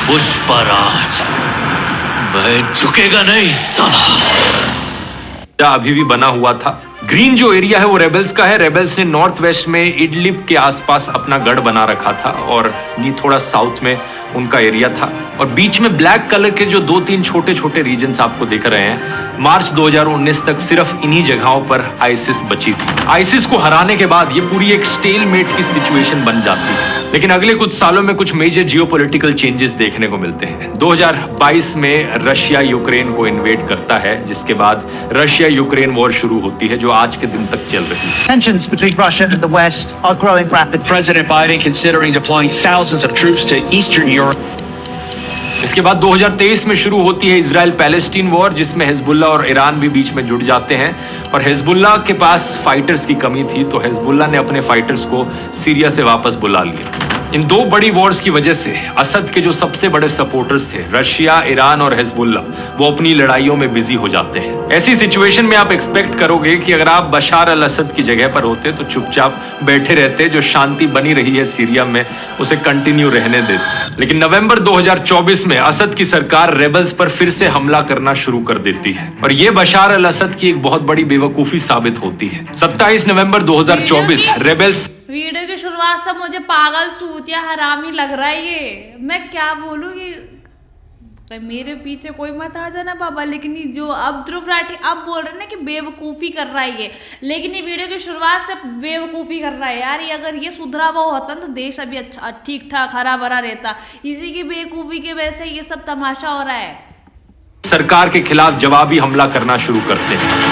पुष्पराज, मैं झुकेगा नहीं साला। अभी भी बना हुआ था। ग्रीन जो एरिया है वो रेबल्स का है। रेबल्स ने नॉर्थ वेस्ट में इडलिब के आसपास अपना गढ़ बना रखा था और ये थोड़ा साउथ में उनका एरिया था। और बीच में ब्लैक कलर के जो 2-3 छोटे छोटे रीजन्स आपको दिख रहे हैं, मार्च 2019 तक सिर्फ इन्हीं जगहों पर आइसिस बची थी। आइसिस को हराने के बाद ये पूरी एक स्टेलमेट की सिचुएशन बन जाती है। लेकिन अगले कुछ सालों में कुछ मेजर जियोपॉलिटिकल चेंजेस देखने को मिलते हैं। 2022 में रशिया यूक्रेन को इन्वेड करता है, जिसके बाद रशिया यूक्रेन वॉर शुरू होती है जो आज के दिन तक चल रही है। Tensions between Russia and the West are growing rapidly. President Biden considering deploying thousands of troops to Eastern Europe. इसके बाद 2023 में शुरू होती है इजराइल पैलेस्टीन वॉर, जिसमें हिजबुल्लाह और ईरान भी बीच में जुड़ जाते हैं। और हिजबुल्लाह के पास फाइटर्स की कमी थी, तो हिजबुल्लाह ने अपने फाइटर्स को सीरिया से वापस बुला लिया। इन दो बड़ी वॉर्स की वजह से असद के जो सबसे बड़े सपोर्टर्स थे, रशिया, ईरान और हिजबुल्लाह, वो अपनी लड़ाइयों में बिजी हो जाते हैं। ऐसी सिचुएशन में आप एक्सपेक्ट करोगे कि अगर आप बशार अल असद की जगह पर होते तो चुपचाप बैठे रहते, जो शांति बनी रही है सीरिया में उसे कंटिन्यू रहने देते। लेकिन नवंबर 2024 में असद की सरकार रेबल्स पर फिर से हमला करना शुरू कर देती है और ये बशार अल असद की एक बहुत बड़ी बेवकूफी साबित होती है। 27 नवंबर 2024 रेबल्स। वीडियो की शुरुआत से मुझे पागल, चूतिया, हरामी लग रहा है ये। मैं क्या बोलूँ कि मेरे पीछे कोई मत आ जाना बाबा, लेकिन ये जो अब ध्रुव राठी अब बोल रहे हैं ना कि बेवकूफ़ी कर रहा है ये, लेकिन ये वीडियो की शुरुआत से बेवकूफ़ी कर रहा है यार। ये अगर ये सुधरा हुआ होता ना तो देश अभी अच्छा ठीक ठाक हरा भरा रहता। इसी की बेवकूफ़ी की वजह से ये सब तमाशा हो रहा है। सरकार के खिलाफ जवाबी हमला करना शुरू करते हैं।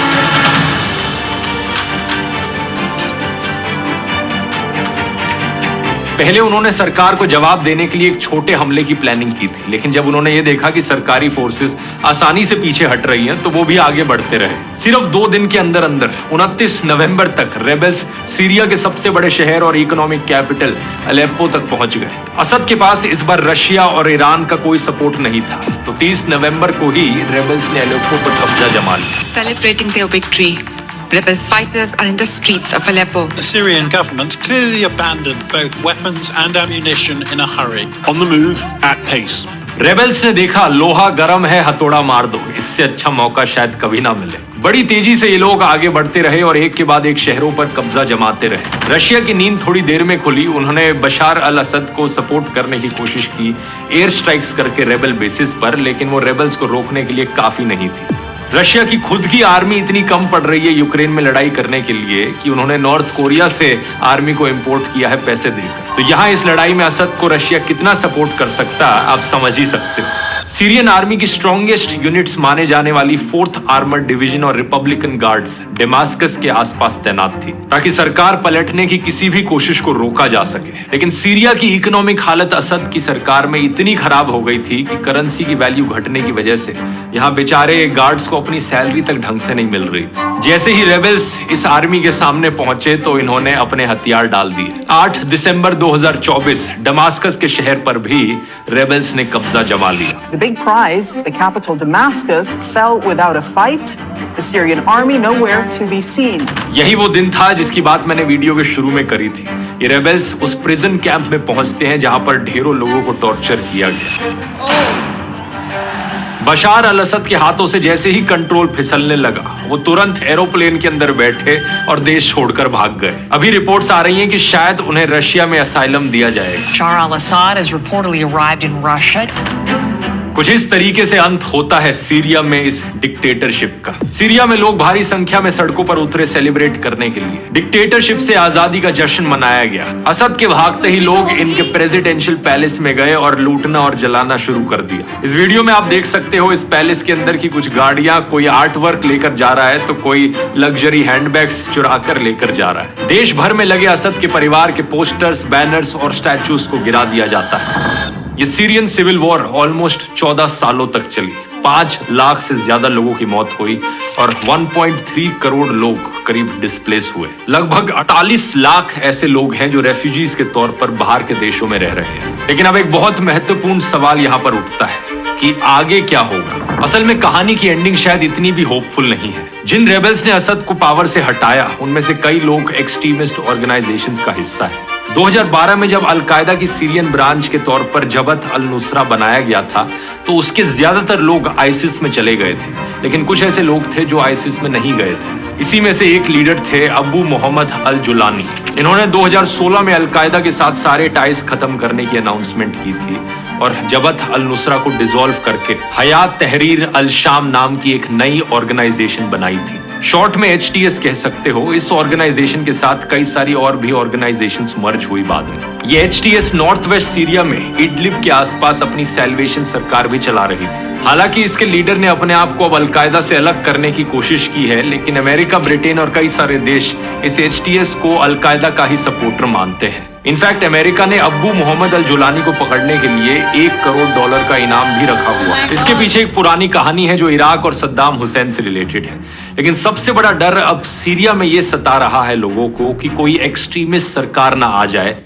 पहले उन्होंने सरकार को जवाब देने के लिए एक छोटे हमले की प्लानिंग की थी, लेकिन जब उन्होंने ये देखा कि सरकारी फोर्सेस आसानी से पीछे हट रही हैं, तो वो भी आगे बढ़ते रहे। सिर्फ 2 दिन के अंदर अंदर 29 नवंबर तक रेबल्स सीरिया के सबसे बड़े शहर और इकोनॉमिक कैपिटल अलेप्पो तक पहुंच गए। असद के पास इस बार रशिया और ईरान का कोई सपोर्ट नहीं था, तो 30 नवंबर को ही रेबल्स ने अलेप्पो पर कब्जा जमा लिया। Celebrating their victory, rebel fighters are in the streets of Aleppo. The Syrian government clearly abandoned both weapons and ammunition in a hurry. On the move, at pace. Rebels ने देखा लोहा गर्म है, हथौड़ा मार दो, इससे अच्छा मौका शायद कभी ना मिले। बड़ी तेजी से ये लोग आगे बढ़ते रहे और एक के बाद एक शहरों पर कब्जा जमाते रहे। रशिया की नींद थोड़ी देर में खुली। उन्होंने बशार अल असद को सपोर्ट करने की कोशिश की एयर स्ट्राइक्स करके रेबल बेसिस पर, लेकिन वो रेबल्स को रोकने के लिए काफी नहीं थी। रशिया की खुद की आर्मी इतनी कम पड़ रही है यूक्रेन में लड़ाई करने के लिए कि उन्होंने नॉर्थ कोरिया से आर्मी को इंपोर्ट किया है पैसे देकर। तो यहाँ इस लड़ाई में असद को रशिया कितना सपोर्ट कर सकता है आप समझ ही सकते हो। सीरियन आर्मी की स्ट्रॉन्गेस्ट यूनिट्स माने जाने वाली 4th आर्मर्ड डिवीजन और रिपब्लिकन गार्ड्स डेमास्कस के आसपास तैनात थी ताकि सरकार पलटने की किसी भी कोशिश को रोका जा सके। लेकिन सीरिया की इकोनॉमिक हालत असद की सरकार में इतनी खराब हो गई थी कि करेंसी की वैल्यू घटने की वजह से यहाँ बेचारे गार्ड्स को अपनी सैलरी तक ढंग से नहीं मिल रही थी। जैसे ही रेबल्स इस आर्मी के सामने पहुंचे तो इन्होंने अपने हथियार डाल दिए। 8 दिसंबर 2024 डेमास्कस के शहर पर भी रेबल्स ने कब्जा जमा लिया। The big prize, the capital Damascus, fell without a fight. The Syrian army nowhere to be seen. यही वो दिन था जिसकी बात मैंने वीडियो के शुरू में करी थी। ये रेबल्स उस प्रिजन कैंप में पहुंचते हैं जहां पर ढेरों लोगों को टॉर्चर किया गया। बशार अल असद के हाथों से जैसे ही कंट्रोल फिसलने लगा वो तुरंत एरोप्लेन के अंदर बैठे और देश छोड़कर भाग गए। अभी रिपोर्ट्स आ रही हैं कि शायद उन्हें रशिया में असाइलम दिया जाएगा। Bashar al-Assad has reportedly arrived in Russia. कुछ इस तरीके से अंत होता है सीरिया में इस डिक्टेटरशिप का। सीरिया में लोग भारी संख्या में सड़कों पर उतरे सेलिब्रेट करने के लिए। डिक्टेटरशिप से आजादी का जश्न मनाया गया। असद के भागते ही लोग इनके प्रेसिडेंशियल पैलेस में गए और लूटना और जलाना शुरू कर दिया। इस वीडियो में आप देख सकते हो इस पैलेस के अंदर की कुछ गाड़ियां, कोई आर्ट वर्क लेकर जा रहा है तो कोई लग्जरी हैंडबैग्स चुरा कर लेकर जा रहा है। देश भर में लगे असद के परिवार के पोस्टर्स, बैनर्स और स्टैचूज को गिरा दिया जाता है। ये सीरियन सिविल वॉर ऑलमोस्ट 14 सालों तक चली। 5 लाख से ज्यादा लोगों की मौत हुई और 1.3 करोड़ लोग करीब डिस्प्लेस हुए। लगभग 48 लाख ऐसे लोग हैं जो रेफ्यूजीज के तौर पर बाहर के देशों में रह रहे हैं। लेकिन अब एक बहुत महत्वपूर्ण सवाल यहाँ पर उठता है कि आगे क्या होगा। असल में कहानी की एंडिंग शायद इतनी भी होपफुल नहीं है। जिन रेबल्स ने असद को पावर से हटाया उनमें से कई लोग एक्सट्रीमिस्ट ऑर्गेनाइजेशंस का हिस्सा है। 2012 में जब अलकायदा की सीरियन ब्रांच के तौर पर जबत अल नुसरा बनाया गया था तो उसके ज्यादातर लोग आईसिस में चले गए थे, लेकिन कुछ ऐसे लोग थे जो आईसिस में नहीं गए थे। इसी में से एक लीडर थे अबू मोहम्मद अल जुलानी। इन्होंने 2016 में अलकायदा के साथ सारे टाइज खत्म करने की अनाउंसमेंट की थी और जबत अल नुसरा को डिसॉल्व करके हयात तहरीर अल शाम नाम की एक नई ऑर्गेनाइजेशन बनाई थी। शॉर्ट में HTS कह सकते हो। इस ऑर्गेनाइजेशन के साथ कई सारी और भी ऑर्गेनाइजेशंस मर्ज हुई बाद में। ये HTS नॉर्थ वेस्ट सीरिया में इडलिब के आसपास अपनी सैल्वेशन सरकार भी चला रही थी। हालांकि इसके लीडर ने अपने आप को अब अलकायदा से अलग करने की कोशिश की है, लेकिन अमेरिका, ब्रिटेन और कई सारे देश इस HTS को अलकायदा का ही सपोर्टर मानते हैं। इनफैक्ट अमेरिका ने अब्बू मोहम्मद अल जुलानी को पकड़ने के लिए $1 करोड़ का इनाम भी रखा हुआ है। इसके पीछे एक पुरानी कहानी है जो इराक और सद्दाम हुसैन से रिलेटेड है। लेकिन सबसे बड़ा डर अब सीरिया में ये सता रहा है लोगों को कि कोई एक्सट्रीमिस्ट सरकार ना आ जाए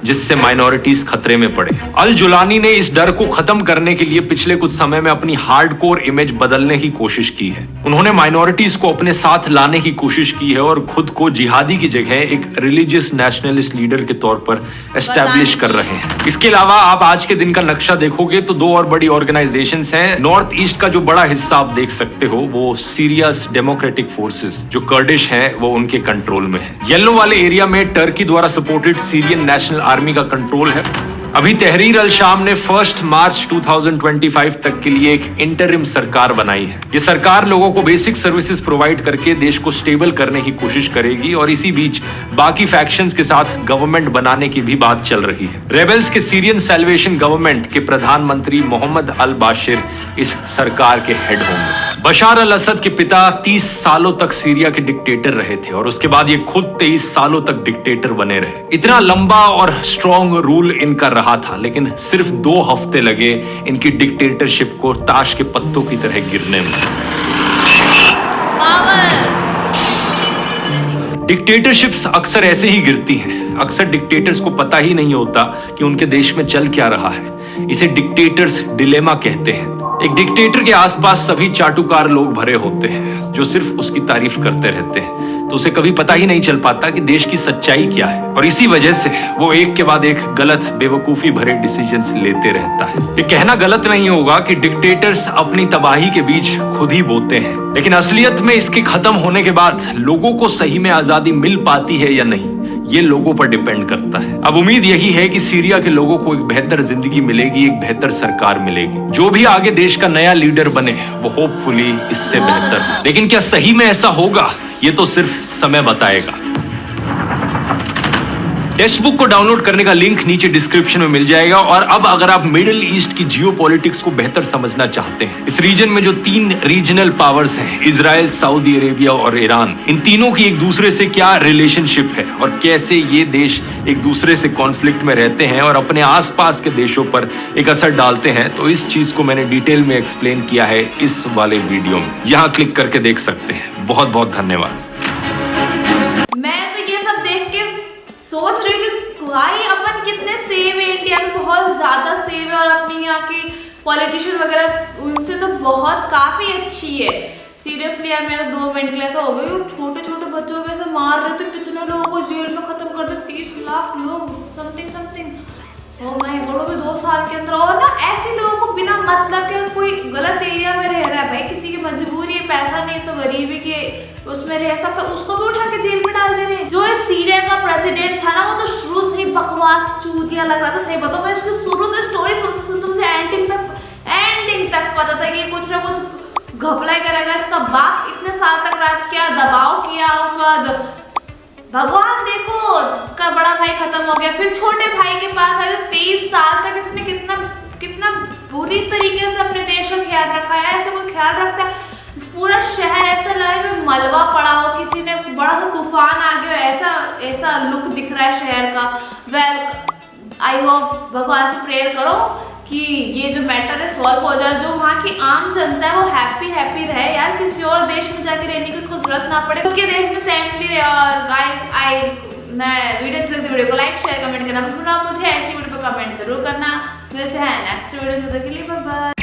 जिससे माइनॉरिटीज खतरे में पड़े। अल जुलानी ने इस डर को खत्म करने के लिए पिछले कुछ समय में अपनी हार्डकोर इमेज बदलने की कोशिश की है। उन्होंने माइनॉरिटीज को अपने साथ लाने की कोशिश की है और खुद को जिहादी की जगह एक रिलीजियस नेशनलिस्ट लीडर के तौर पर एस्टैब्लिश कर रहे हैं। इसके अलावा आप आज के दिन का नक्शा देखोगे तो 2 और बड़ी ऑर्गेनाइजेशंस हैं। नॉर्थ ईस्ट का जो बड़ा हिस्सा आप देख सकते हो वो सीरियास डेमोक्रेटिक फोर्सेस जो कर्डिश हैं वो उनके कंट्रोल में है। येलो वाले एरिया में टर्की द्वारा सपोर्टेड सीरियन नेशनल आर्मी का कंट्रोल है। अभी तहरीर अल शाम ने 1 मार्च 2025 तक के लिए एक इंटरिम सरकार बनाई है। ये सरकार लोगों को बेसिक सर्विसेज प्रोवाइड करके देश को स्टेबल करने की कोशिश करेगी और इसी बीच बाकी फैक्शंस के साथ गवर्नमेंट बनाने की भी बात चल रही है। रेबल्स के सीरियन सैल्वेशन गवर्नमेंट के प्रधानमंत्री मोहम्मद अल बाशिर इस सरकार के हेड होंगे। बशार अल असद के पिता 30 सालों तक सीरिया के डिक्टेटर रहे थे और उसके बाद ये खुद 23 सालों तक डिक्टेटर बने रहे। इतना लंबा और स्ट्रॉन्ग रूल इनका रहा था, लेकिन सिर्फ 2 हफ्ते लगे इनकी डिक्टेटरशिप को ताश के पत्तों की तरह गिरने में। डिक्टेटरशिप्स अक्सर ऐसे ही गिरती हैं। अक्सर डिक्टेटर्स को पता ही नहीं होता कि उनके देश में चल क्या रहा है। इसे डिक्टेटर्स डिलेमा कहते हैं। एक डिक्टेटर के आसपास सभी चाटुकार लोग भरे होते हैं जो सिर्फ उसकी तारीफ करते रहते हैं, तो उसे कभी पता ही नहीं चल पाता कि देश की सच्चाई क्या है और इसी वजह से वो एक के बाद एक गलत, बेवकूफी भरे डिसीजंस लेते रहता है। ये कहना गलत नहीं होगा कि डिक्टेटर्स अपनी तबाही के बीच खुद ही बोते हैं, लेकिन असलियत में इसके खत्म होने के बाद लोगों को सही में आजादी मिल पाती है या नहीं, ये लोगों पर डिपेंड करता है। अब उम्मीद यही है कि सीरिया के लोगों को एक बेहतर जिंदगी मिलेगी, एक बेहतर सरकार मिलेगी। जो भी आगे देश का नया लीडर बने वो होपफुली इससे बेहतर। लेकिन क्या सही में ऐसा होगा, ये तो सिर्फ समय बताएगा। टेक्स्ट बुक को डाउनलोड करने का लिंक नीचे डिस्क्रिप्शन में मिल जाएगा। और अब अगर आप मिडिल ईस्ट की जियोपॉलिटिक्स को बेहतर समझना चाहते हैं, इस रीजन में जो 3 रीजनल पावर्स हैं, इजराइल, सऊदी अरेबिया और ईरान, इन तीनों की एक दूसरे से क्या रिलेशनशिप है और कैसे ये देश एक दूसरे से कॉन्फ्लिक्ट में रहते हैं और अपने आसपास के देशों पर एक असर डालते हैं, तो इस चीज को मैंने डिटेल में एक्सप्लेन किया है इस वाले वीडियो में। यहाँ क्लिक करके देख सकते हैं। बहुत बहुत धन्यवाद। मैं तो ये सब देख के सोच रही हूँ कि भाई अपन कितने सेव है, इंडिया में बहुत ज्यादा सेव है और अपनी यहाँ की पॉलिटिशियन वगैरह उनसे तो बहुत काफी अच्छी है। सीरियसली यार, मेरा 2 मिनट के लिए ऐसा हो गया, छोटे छोटे बच्चों को ऐसे मार रहे थे, कितने लोगों को जेल में खत्म कर दे, 30 लाख लोग, समथिंग ओ माय गॉड, 2 साल के अंदर। और ना ऐसे लोगों को बिना मतलब के, कोई गलत एरिया में रह रहा है भाई, किसी की मजबूरी है, पैसा नहीं तो गरीबी के उसमें रह सकता, उसको भी उठा के जेल में डाल दे रहे हैं। जो सीरिया का प्रेसिडेंट था ना, वो तो शुरू से ही बकवास चूतिया लग रहा था। सही बताओ, मैं इसकी शुरू से स्टोरी सुनते मुझे एंडिंग तक पता था कि कुछ ना कुछ घपला करेगा। इसका बाप इतने साल तक राज किया, दबाव किया, उसके बाद भगवान देखो उसका बड़ा भाई खत्म हो गया, फिर छोटे भाई के पास आए, 23 साल तक इसने कितना बुरी तरीके से अपने देश का ख्याल रखा है। ऐसे कोई ख्याल रखता है? पूरा शहर ऐसा लगे कोई मलबा पड़ा हो, किसी ने बड़ा सा तूफान आ गया, ऐसा लुक दिख रहा है शहर का। वेल आई होप, भगवान से प्रेयर करो कि ये जो मैटर है सॉल्व हो जाए, जो वहाँ की आम जनता है वो हैप्पी रहे यार, किसी और देश में जाके रहने की उनको जरूरत ना पड़े, खुद के देश में सेफली रहे। और गाइस मैं वीडियो अच्छी लगती है, वीडियो को लाइक शेयर कमेंट करना मत भूलना। मुझे ऐसी वीडियो पर कमेंट जरूर करना। मिलते हैं नेक्स्ट वीडियो में, तब तक के लिए बाय बाय।